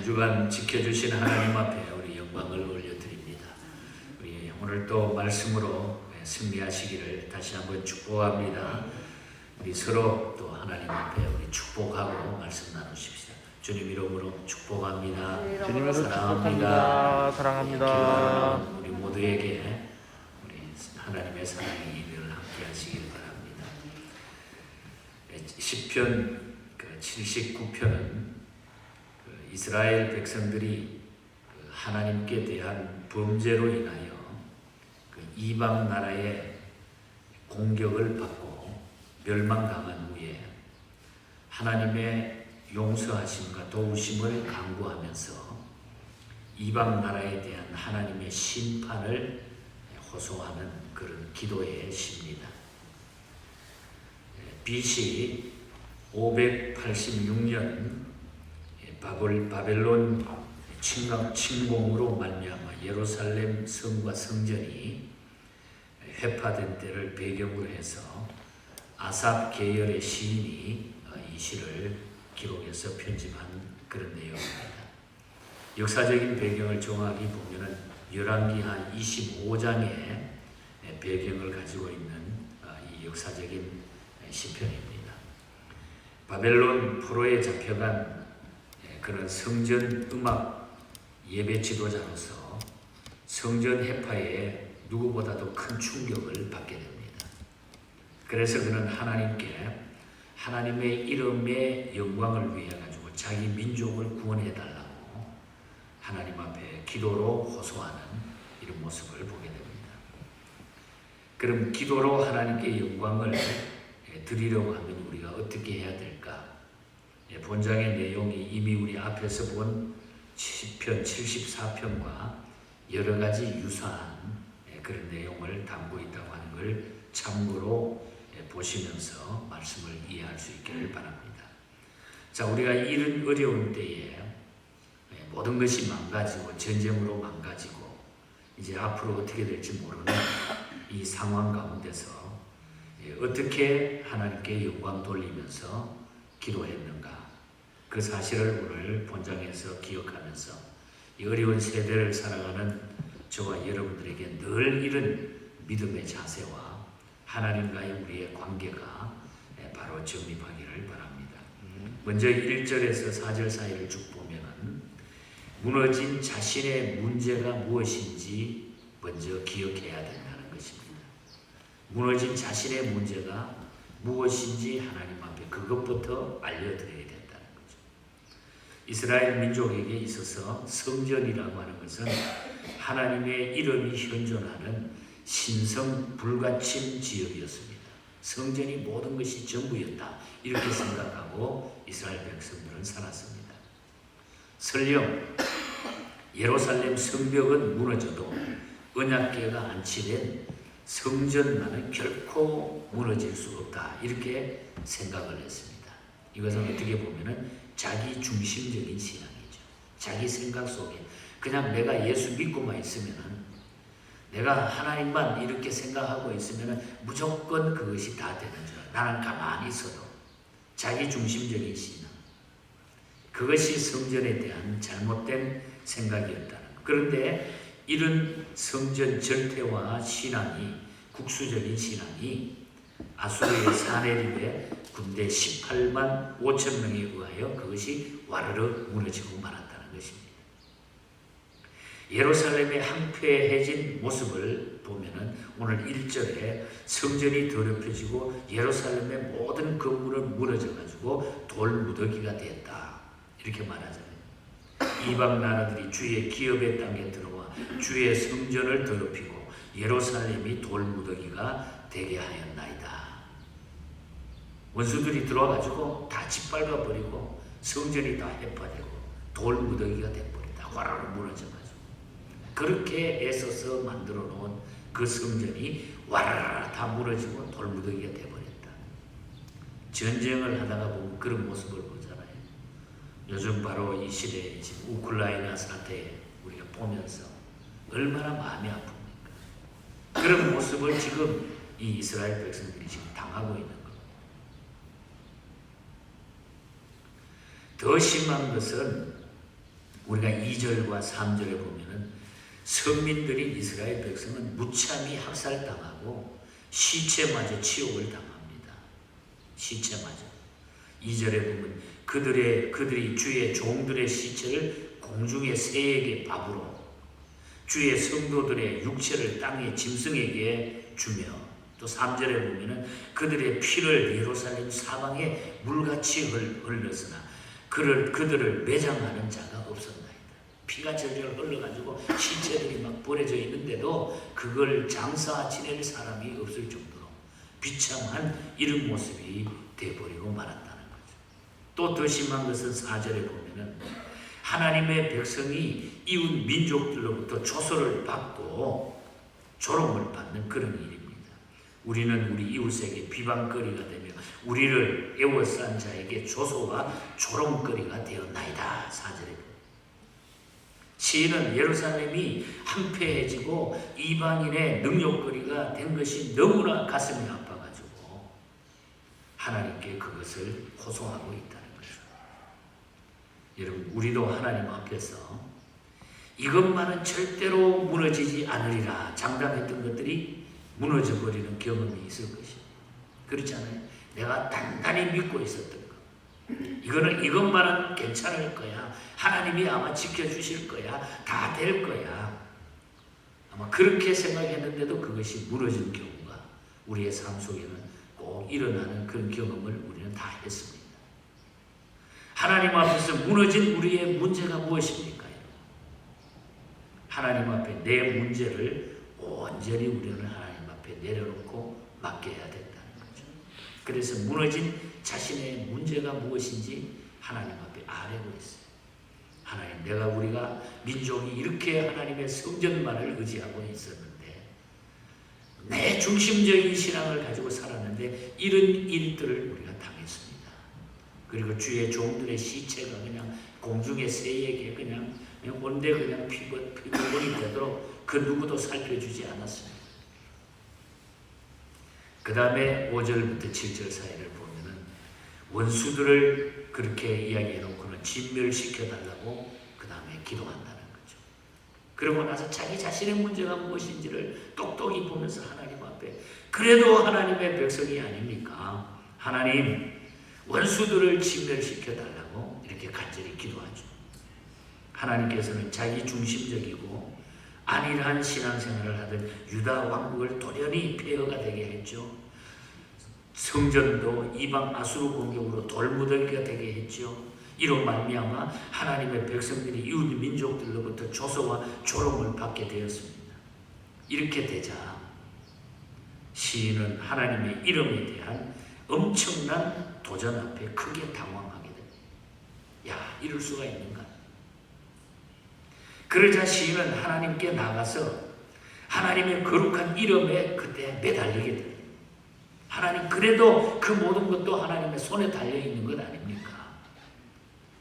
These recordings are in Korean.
한 주간 지켜주신 하나님 앞에 우리 영광을 올려드립니다. 우리 오늘 또 말씀으로 승리하시기를 다시 한번 축복합니다. 우리 서로 또 하나님 앞에 우리 축복하고 말씀 나누십시다. 주님 이름으로 축복합니다. 주님 이름으로 사랑합니다. 사랑합니다. 우리 모두에게 우리 하나님의 사랑이 늘 함께 하시길 바랍니다. 시편 79편은 이스라엘 백성들이 하나님께 대한 범죄로 인하여 이방 나라의 공격을 받고 멸망당한 후에 하나님의 용서하심과 도우심을 간구하면서 이방 나라에 대한 하나님의 심판을 호소하는 그런 기도의 시입니다. BC 586년 바벨론 침공으로 말미암아 예루살렘 성과 성전이 회파된 때를 배경으로 해서 아삽 계열의 시인이 이 시를 기록해서 편집한 그런 내용입니다. 역사적인 배경을 정확히 보면은 열왕기 한 25장의 배경을 가지고 있는 이 역사적인 시편입니다. 바벨론 포로에 잡혀간 그런 성전 음악 예배 지도자로서 성전 해파에 누구보다도 큰 충격을 받게 됩니다. 그래서 그는 하나님께 하나님의 이름의 영광을 위해 가지고 자기 민족을 구원해 달라고 하나님 앞에 기도로 호소하는 이런 모습을 보게 됩니다. 그럼 기도로 하나님께 영광을 드리려고 하면 우리가 어떻게 해야 될까? 본장의 내용이 이미 우리 앞에서 본 시편 74편과 여러 가지 유사한 그런 내용을 담고 있다고 하는 걸 참고로 보시면서 말씀을 이해할 수 있기를 바랍니다. 자, 우리가 이런 어려운 때에 모든 것이 망가지고 전쟁으로 망가지고 이제 앞으로 어떻게 될지 모르는 이 상황 가운데서 어떻게 하나님께 영광 돌리면서 기도했는가? 그 사실을 오늘 본장에서 기억하면서 이 어려운 세대를 살아가는 저와 여러분들에게 늘 이런 믿음의 자세와 하나님과의 우리의 관계가 바로 정립하기를 바랍니다. 먼저 1절에서 4절 사이를 쭉 보면은 무너진 자신의 문제가 무엇인지 먼저 기억해야 된다는 것입니다. 무너진 자신의 문제가 무엇인지 하나님 앞에 그것부터 알려드려야 된다는 거죠. 이스라엘 민족에게 있어서 성전이라고 하는 것은 하나님의 이름이 현존하는 신성 불가침 지역이었습니다. 성전이 모든 것이 전부였다. 이렇게 생각하고 이스라엘 백성들은 살았습니다. 설령 예루살렘 성벽은 무너져도 언약궤가 안치된 성전만은 결코 무너질 수 없다. 이렇게 생각을 했습니다. 이것은 어떻게 보면은 자기 중심적인 신앙이죠. 자기 생각 속에 그냥 내가 예수 믿고만 있으면은 내가 하나님만 이렇게 생각하고 있으면은 무조건 그것이 다 되는 줄. 나는 가만히 있어도 자기 중심적인 신앙. 그것이 성전에 대한 잘못된 생각이었다는 것. 그런데 이런 성전 절대화 신앙이 국수적인 신앙이 아수르의 사내립의 군대 18만 5천 명에 의하여 그것이 와르르 무너지고 말았다는 것입니다. 예루살렘의 황폐해진 모습을 보면은 오늘 1절에 성전이 더럽혀지고 예루살렘의 모든 건물은 무너져가지고 돌무더기가 됐다. 이렇게 말하잖아요. 이방 나라들이 주의 기업의 땅에 들어와 주의 성전을 더럽히고 예루살렘이 돌무더기가 되게 하였나이다. 원수들이 들어와가지고 다 짓밟아버리고 성전이 다 해파되고 돌무더기가 돼버린다. 와라로 무너져가지고 그렇게 애써서 만들어 놓은 그 성전이 와라라 다 무너지고 돌무더기가 돼버렸다. 전쟁을 하다가 보면 그런 모습을 보잖아요. 요즘 바로 이 시대에 지금 우크라이나 사태 우리가 보면서 얼마나 마음이 아픕니까? 그런 모습을 지금 이 이스라엘 백성들이 지금 당하고 있는 겁니다. 더 심한 것은 우리가 2절과 3절에 보면은 선민들인 이스라엘 백성은 무참히 학살당하고 시체마저 치욕을 당합니다. 시체마저. 2절에 보면 그들이 주의 종들의 시체를 공중의 새에게 밥으로, 주의 성도들의 육체를 땅의 짐승에게 주며, 또 3절에 보면은 그들의 피를 예루살렘 사방에 물같이 흘렀으나 그들을 매장하는 자가 없었나이다. 피가 절절 흘러가지고 시체들이 막 버려져 있는데도 그걸 장사 지낼 사람이 없을 정도로 비참한 이런 모습이 되어버리고 말았다는 거죠. 또 더 심한 것은 4절에 보면은 하나님의 백성이 이웃 민족들로부터 조소를 받고 조롱을 받는 그런 일입니다. 우리는 우리 이웃에게 비방거리가 되며 우리를 애워싼 자에게 조소와 조롱거리가 되었나이다. 4절에 시인은 예루살렘이 한패해지고 이방인의 능욕거리가 된 것이 너무나 가슴이 아파가지고 하나님께 그것을 호소하고 있다는 거죠. 여러분, 우리도 하나님 앞에서 이것만은 절대로 무너지지 않으리라 장담했던 것들이 무너져버리는 경험이 있을 것이에요. 그렇지 않아요? 내가 단단히 믿고 있었던 것, 이것만은 괜찮을 거야, 하나님이 아마 지켜주실 거야, 다 될 거야, 아마 그렇게 생각했는데도 그것이 무너진 경우가 우리의 삶 속에는 꼭 일어나는 그런 경험을 우리는 다 했습니다. 하나님 앞에서 무너진 우리의 문제가 무엇입니까? 하나님 앞에 내 문제를 온전히 우리는 하나님 앞에 내려놓고 맡겨야 된다는 거죠. 그래서 무너진 자신의 문제가 무엇인지 하나님 앞에 아뢰고 있어요. 하나님, 우리가 민족이 이렇게 하나님의 성전만을 의지하고 있었는데, 내 중심적인 신앙을 가지고 살았는데 이런 일들을 우리가 당했습니다. 그리고 주의 종들의 시체가 그냥 공중의 새에게 그냥 온데 그냥 피부분이 되도록 그 누구도 살펴주지 않았습니다. 그 다음에 5절부터 7절 사이를 보면은 원수들을 그렇게 이야기해놓고는 진멸시켜달라고 그 다음에 기도한다는 거죠. 그러고 나서 자기 자신의 문제가 무엇인지를 똑똑히 보면서 하나님 앞에, 그래도 하나님의 백성이 아닙니까? 하나님, 원수들을 진멸시켜달라고 이렇게 간절히 기도하죠. 하나님께서는 자기 중심적이고 안일한 신앙생활을 하던 유다 왕국을 돌연히 폐허가 되게 했죠. 성전도 이방 아수르 공격으로 돌무더기가 되게 했죠. 이로 말미암아 하나님의 백성들이 이웃 민족들로부터 조소와 조롱을 받게 되었습니다. 이렇게 되자 시인은 하나님의 이름에 대한 엄청난 도전 앞에 크게 당황하게 됩니다. 야, 이럴 수가 있는가? 그러자 시인은 하나님께 나가서 하나님의 거룩한 이름에 그때 매달리게 됩니다. 하나님, 그래도 그 모든 것도 하나님의 손에 달려있는 것 아닙니까?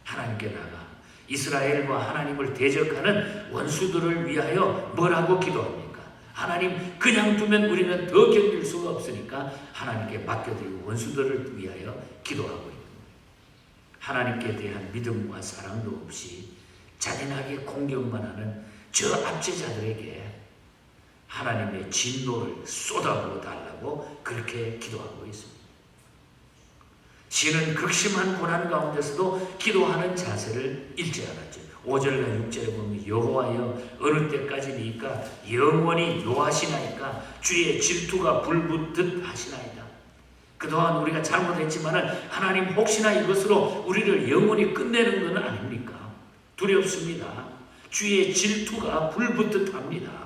하나님께 나가 이스라엘과 하나님을 대적하는 원수들을 위하여 뭐라고 기도합니까? 하나님, 그냥 두면 우리는 더 견딜 수가 없으니까 하나님께 맡겨드리고 원수들을 위하여 기도하고 있는 거예요. 하나님께 대한 믿음과 사랑도 없이 잔인하게 공격만 하는 저 압제자들에게 하나님의 진노를 쏟아부어 달라고 그렇게 기도하고 있습니다. 시인은 극심한 고난 가운데서도 기도하는 자세를 잃지 않았죠. 5절과 6절에 보면 여호와여, 어느 때까지니까 영원히 노하시나이까, 주의 질투가 불붙듯 하시나이다. 그동안 우리가 잘못했지만 하나님 혹시나 이것으로 우리를 영원히 끝내는 건 아닙니까? 두렵습니다. 주의 질투가 불붙듯 합니다.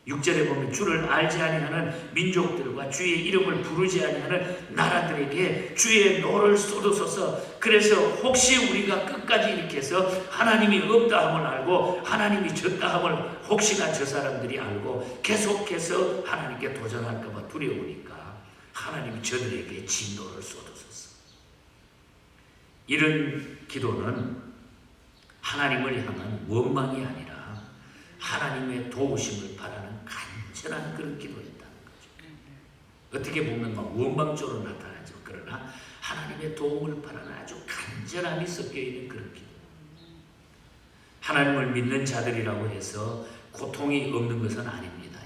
6절에 보면 주를 알지 아니하는 민족들과 주의 이름을 부르지 아니하는 나라들에게 주의 노를 쏟으소서. 그래서 혹시 우리가 끝까지 이렇게 해서 하나님이 없다 함을 알고 하나님이 졌다 함을 혹시나 저 사람들이 알고 계속해서 하나님께 도전할까 봐 두려우니까 하나님이 저들에게 진노를 쏟으소서. 이런 기도는 하나님을 향한 원망이 아니라 하나님의 도우심을 바라는 간절한 그런 기도였다는 거죠. 어떻게 보면 막 원망적으로 나타나죠. 그러나 하나님의 도움을 바라는 아주 간절함이 섞여있는 그런 기도. 하나님을 믿는 자들이라고 해서 고통이 없는 것은 아닙니다.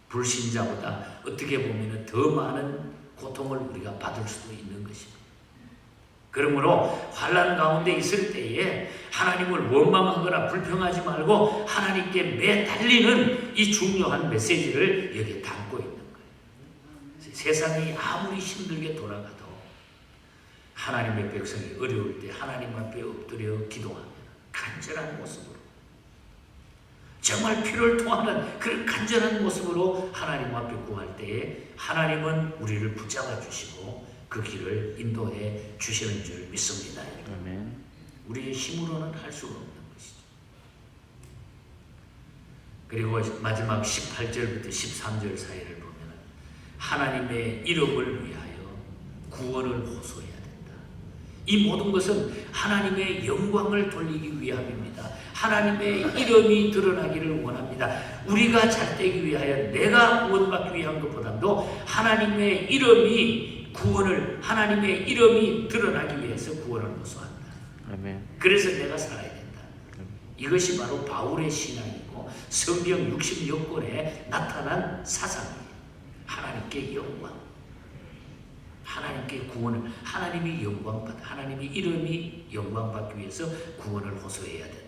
불신자보다 어떻게 보면 더 많은 고통을 우리가 받을 수도 있는 것입니다. 그러므로 환난 가운데 있을 때에 하나님을 원망하거나 불평하지 말고 하나님께 매달리는 이 중요한 메시지를 여기에 담고 있는 거예요. 세상이 아무리 힘들게 돌아가도 하나님의 백성이 어려울 때 하나님 앞에 엎드려 기도하면 간절한 모습으로, 정말 피를 토하는 그런 간절한 모습으로 하나님 앞에 구할 때에 하나님은 우리를 붙잡아 주시고 그 길을 인도해 주시는 줄 믿습니다. 아멘. 우리의 힘으로는 할 수가 없는 것이죠. 그리고 마지막 18절부터 13절 사이를 보면 하나님의 이름을 위하여 구원을 호소해야 된다. 이 모든 것은 하나님의 영광을 돌리기 위함입니다. 하나님의 이름이 드러나기를 원합니다. 우리가 잘되기 위하여 내가 구원받기 위한 것보다도 하나님의 이름이 구원을, 하나님의 이름이 드러나기 위해서 구원을 호소한다. 아멘. 그래서 내가 살아야 된다. 이것이 바로 바울의 신앙이고 성경 60여 권에 나타난 사상이에요. 하나님께 영광, 하나님께 구원을, 하나님이 영광받아, 하나님의 이름이 영광받기 위해서 구원을 호소해야 된다.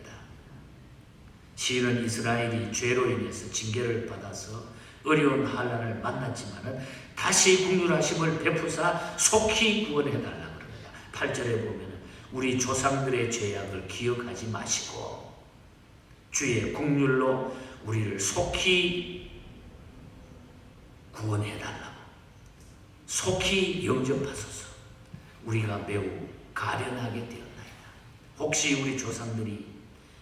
시인은 이스라엘이 죄로 인해서 징계를 받아서 어려운 환난을 만났지만은 다시 긍휼하심을 베푸사 속히 구원해달라고 그럽니다. 8절에 보면은 우리 조상들의 죄악을 기억하지 마시고 주의 긍휼로 우리를 속히 구원해달라고, 속히 영접하소서. 우리가 매우 가련하게 되었나이다. 혹시 우리 조상들이,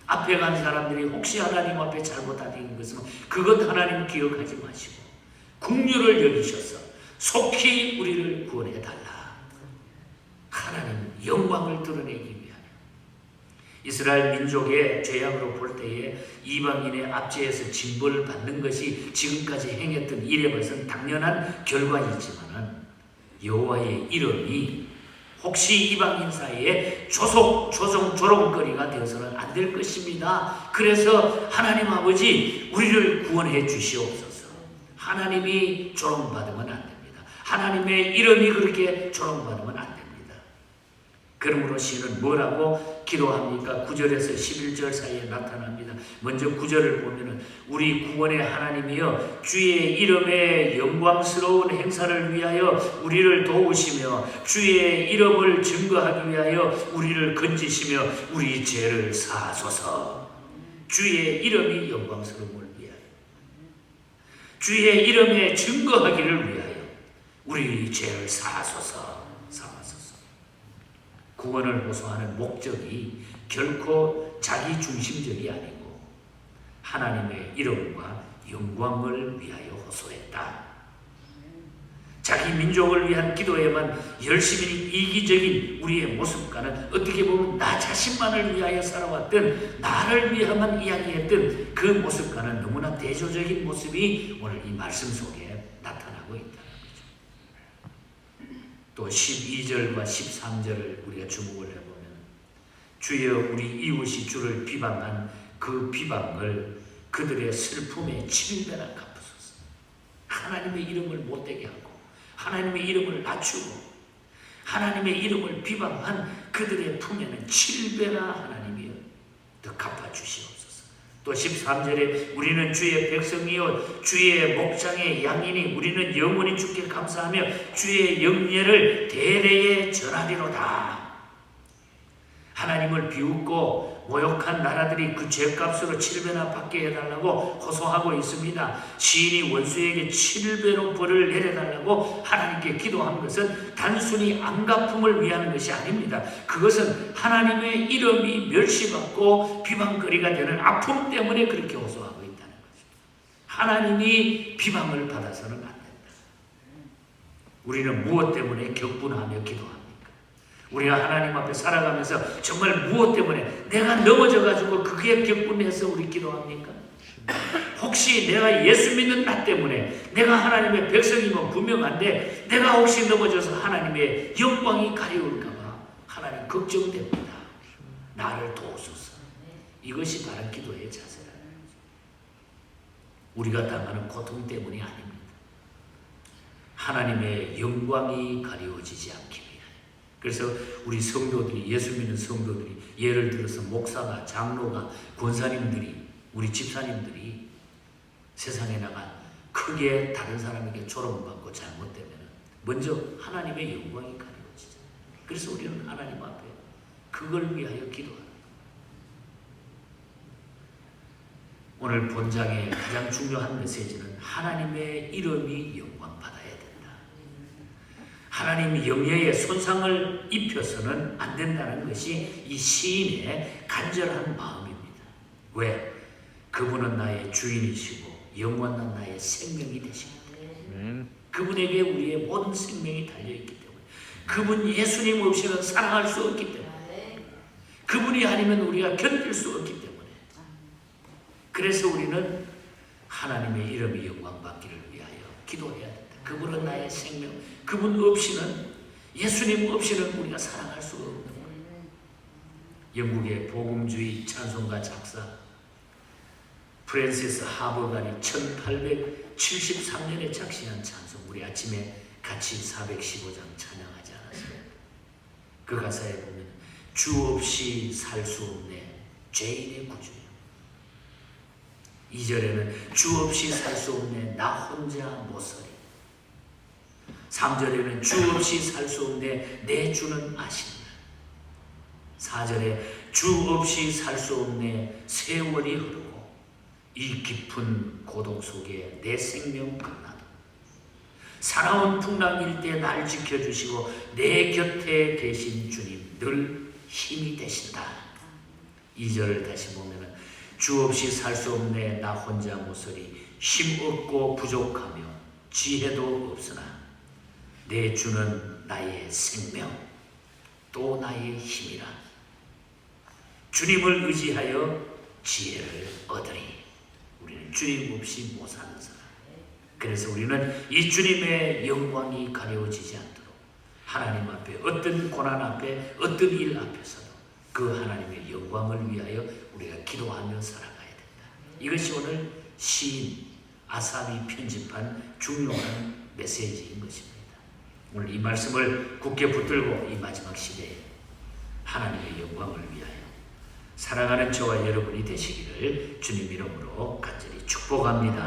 앞에 간 사람들이 혹시 하나님 앞에 잘못한 것은 그것 하나님 기억하지 마시고 긍휼을 여기셔서 속히 우리를 구원해달라. 하나님 영광을 드러내기 위하여 이스라엘 민족의 죄악으로 볼 때에 이방인의 압제에서 징벌을 받는 것이 지금까지 행했던 일에 것은 당연한 결과이지만 여호와의 이름이 혹시 이방인 사이에 조롱거리가 되어서는 안 될 것입니다. 그래서 하나님 아버지 우리를 구원해 주시옵소서. 하나님이 조롱받으면 안 됩니다. 하나님의 이름이 그렇게 조롱받으면 안 됩니다. 그러므로 시인은 뭐라고 기도합니까? 9절에서 11절 사이에 나타납니다. 먼저 9절을 보면은 우리 구원의 하나님이여 주의 이름의 영광스러운 행사를 위하여 우리를 도우시며 주의 이름을 증거하기 위하여 우리를 건지시며 우리 죄를 사하소서. 주의 이름이 영광스러움을 위하여, 주의 이름에 증거하기를 위하여 우리 죄를 사하소서. 구원을 호소하는 목적이 결코 자기 중심적이 아니고 하나님의 이름과 영광을 위하여 호소했다. 자기 민족을 위한 기도에만 열심히 이기적인 우리의 모습과는 어떻게 보면 나 자신만을 위하여 살아왔던, 나를 위하만 이야기했던 그 모습과는 너무나 대조적인 모습이 오늘 이 말씀 속에 나타나고 있다는 거죠. 또 12절과 13절을 우리가 주목을 해보면 주여 우리 이웃이 주를 비방한 그 비방을 그들의 슬픔에 7배나 갚으소서. 하나님의 이름을 못되게 하고 하나님의 이름을 낮추고 하나님의 이름을 비방한 그들의 품에는 7배나 하나님이 더 갚아주시옵소서. 또 13절에 우리는 주의 백성이요 주의 목장의 양이니 우리는 영원히 주께 감사하며 주의 영예를 대대에 전하리로다. 하나님을 비웃고 모욕한 나라들이 그 죄값으로 7배나 받게 해달라고 호소하고 있습니다. 시인이 원수에게 7배로 벌을 내려달라고 하나님께 기도한 것은 단순히 안갚음을 위한 것이 아닙니다. 그것은 하나님의 이름이 멸시받고 비방거리가 되는 아픔 때문에 그렇게 호소하고 있다는 것입니다. 하나님이 비방을 받아서는 안 된다. 우리는 무엇 때문에 격분하며 기도합니다. 우리가 하나님 앞에 살아가면서 정말 무엇 때문에 내가 넘어져가지고 그게 격분해서 우리 기도합니까? 혹시 내가 예수 믿는 나 때문에 내가 하나님의 백성이면 분명한데 내가 혹시 넘어져서 하나님의 영광이 가려울까봐 하나님 걱정됩니다. 나를 도우소서. 이것이 바른 기도의 자세라는 거죠. 우리가 당하는 고통 때문이 아닙니다. 하나님의 영광이 가려워지지 않기 위하여. 그래서 우리 성도들이, 예수 믿는 성도들이, 예를 들어서 목사가, 장로가, 권사님들이, 우리 집사님들이 세상에 나가 크게 다른 사람에게 조롱받고 잘못되면 먼저 하나님의 영광이 가려워지잖아요. 그래서 우리는 하나님 앞에 그걸 위하여 기도합니다. 오늘 본장의 가장 중요한 메시지는 하나님의 이름이 영광받아야 된다. 하나님이 영예에 손상을 입혀서는 안 된다는 것이 이 시인의 간절한 마음입니다. 왜? 그분은 나의 주인이시고 영원한 나의 생명이 되십니다. 그분에게 우리의 모든 생명이 달려있기 때문에, 그분 예수님 없이는 살아갈 수 없기 때문에, 그분이 아니면 우리가 견딜 수 없기 때문에, 그래서 우리는 하나님의 이름이 영광받기를 위하여 기도해야 된다. 그분은 나의 생명, 그분 없이는, 예수님 없이는 우리가 살아갈 수 없는 거예요. 영국의 복음주의 찬송가 작사 프랜시스 하버간이 1873년에 작시한 찬송, 우리 아침에 같이 415장 찬양하지 않았어요? 그 가사에 보면 주 없이 살 수 없네 죄인의 구주요. 2절에는 주 없이 살 수 없네 나 혼자 못살이. 3절에는 주 없이 살 수 없네 내 주는 아신다. 4절에 주 없이 살 수 없네 세월이 흐르고 이 깊은 고독 속에 내 생명 끝나도 사나운 풍랑일 때 날 지켜주시고 내 곁에 계신 주님 늘 힘이 되신다. 2절을 다시 보면은 주 없이 살 수 없네 나 혼자 못서리 힘 없고 부족하며 지혜도 없으나 내 주는 나의 생명 또 나의 힘이라. 주님을 의지하여 지혜를 얻으리. 우리는 주님 없이 못 사는 사람. 그래서 우리는 이 주님의 영광이 가려워지지 않도록 하나님 앞에 어떤 고난 앞에 어떤 일 앞에서도 그 하나님의 영광을 위하여 우리가 기도하며 살아가야 된다. 이것이 오늘 시인 아삽이 편집한 중요한 메시지인 것입니다. 오늘 이 말씀을 굳게 붙들고 이 마지막 시대에 하나님의 영광을 위하여 살아가는 저와 여러분이 되시기를 주님 이름으로 간절히 축복합니다.